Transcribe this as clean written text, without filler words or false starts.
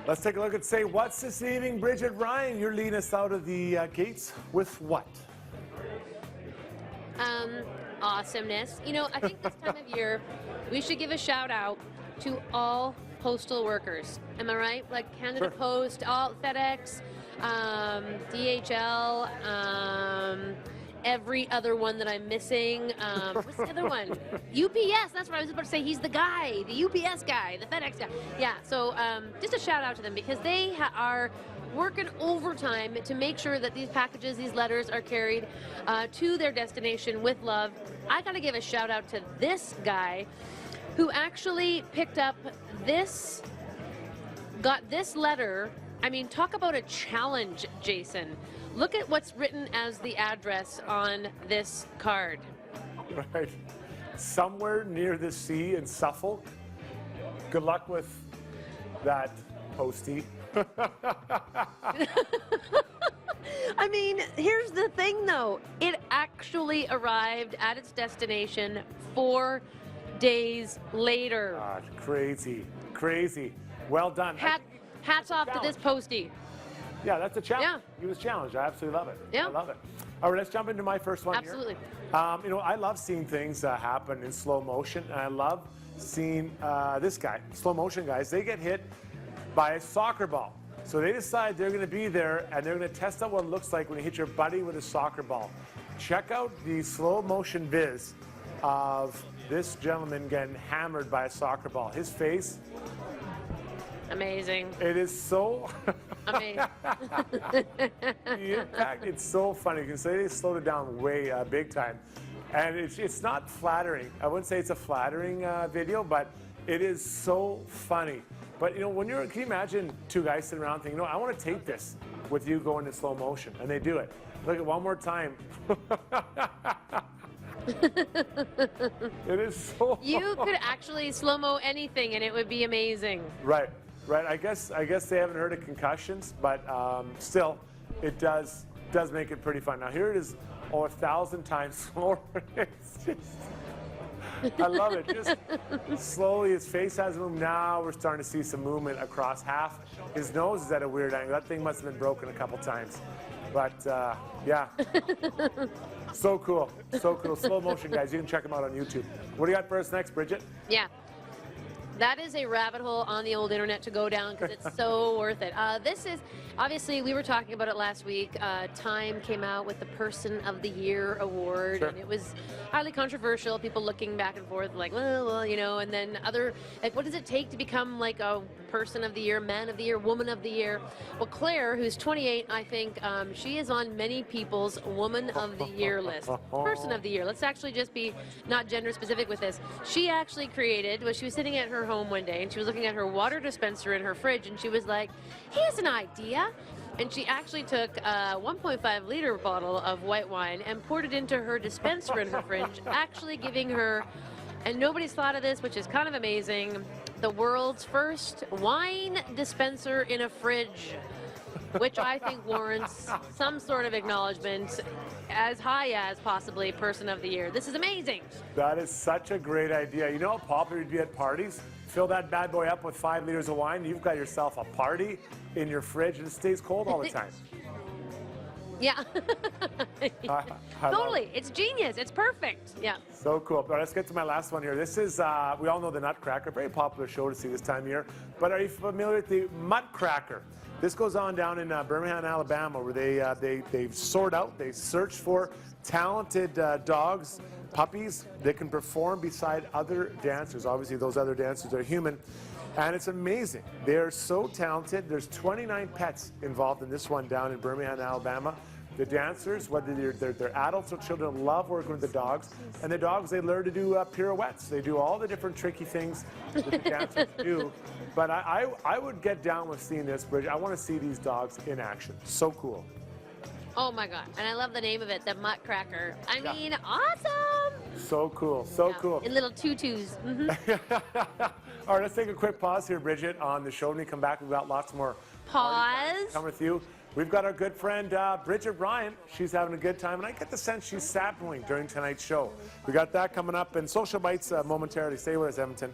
Let's take a look at Say What's this evening. Bridget, Ryan, you're leading us out of the gates with what? Awesomeness. You know, I think this time of year, we should give a shout out to all postal workers. Am I right? Like Canada Sure. Post, all FedEx, DHL, every other one that I'm missing. What's the other one? UPS. That's what I was about to say. He's the guy, the UPS guy, the FedEx guy. Yeah. So just a shout out to them because they are working overtime to make sure that these packages, these letters are carried to their destination with love. I got to give a shout out to this guy who actually picked up this, got this letter. I mean, talk about a challenge, Jason. Look at what's written as the address on this card. Right. Somewhere near the sea in Suffolk. Good luck with that, postie. I mean, here's the thing, though. It actually arrived at its destination 4 days later. God, crazy, crazy. Well done. Hats off to this postie. Yeah, that's a challenge. Yeah. He was challenged. I absolutely love it. Yeah. I love it. All right, let's jump into my first one. Absolutely. Here. You know, I love seeing things happen in slow motion, and I love seeing this guy, slow motion guys. They get hit by a soccer ball. So they decide they're going to be there, and they're going to test out what it looks like when you hit your buddy with a soccer ball. Check out the slow motion viz of this gentleman getting hammered by a soccer ball. His face. Amazing. It is so. Amazing. The impact, it's so funny. You can say they slowed it down way big time. And it's not flattering. I wouldn't say it's a flattering video, but it is so funny. But, you know, when you're, can you imagine two guys sitting around thinking, no, I want to tape this with you going in slow motion. And they do it. Look at one more time. It is so You could actually slow-mo anything and it would be amazing. Right, right. I guess they haven't heard of concussions, but still, it does make it pretty fun. Now here it is, 1,000 times slower. It's just, I love it. Just slowly, his face hasn't moved. Now we're starting to see some movement across half. His nose is at a weird angle. That thing must have been broken a couple times. But yeah, so cool, so cool. Slow motion, guys. You can check them out on YouTube. What do you got for us next, Bridget? Yeah. That is a rabbit hole on the old internet to go down because it's so worth it. This is, obviously, we were talking about it last week. Time came out with the Person of the Year award, Sure. and it was highly controversial. People looking back and forth like, well, you know, and then other, like, what does it take to become like a Person of the Year, Man of the Year, Woman of the Year? Well, Claire, who's 28, I think, she is on many people's Woman of the Year list. Person of the Year. Let's actually just be not gender specific with this. She actually created, when she was sitting at her home one day and she was looking at her water dispenser in her fridge and she was like, here's an idea. And she actually took a 1.5 liter bottle of white wine and poured it into her dispenser in her fridge, actually giving her, and nobody's thought of this, which is kind of amazing, the world's first wine dispenser in a fridge, which I think warrants some sort of acknowledgement as high as possibly Person of the Year. This is amazing. That is such a great idea. You know how popular you'd be at parties? Fill that bad boy up with 5 liters of wine. You've got yourself a party in your fridge and it stays cold all the time. Yeah. I Totally. It's genius. It's perfect. Yeah. So cool. But let's get to my last one here. This is, we all know the Nutcracker, very popular show to see this time of year. But are you familiar with the Muttcracker? This goes on down in Birmingham, Alabama, where they sort out, they search for talented dogs, puppies that can perform beside other dancers. Obviously, those other dancers are human. And it's amazing. They're so talented. There's 29 pets involved in this one down in Birmingham, Alabama. The dancers, whether they're adults or children, love working with the dogs. And the dogs, they learn to do pirouettes. They do all the different tricky things that the dancers do. But I would get down with seeing this, Bridget. I want to see these dogs in action. So cool. Oh my God. And I love the name of it, the Muttcracker. I mean, awesome. So cool. So cool. In little tutus. All right, let's take a quick pause here, Bridget, on the show. When we come back, we've got lots more. Pause. Come with you. We've got our good friend, Bridget Ryan. She's having a good time, and I get the sense she's sapling during tonight's show. We got that coming up, and Social Bites momentarily. Stay with us, Edmonton.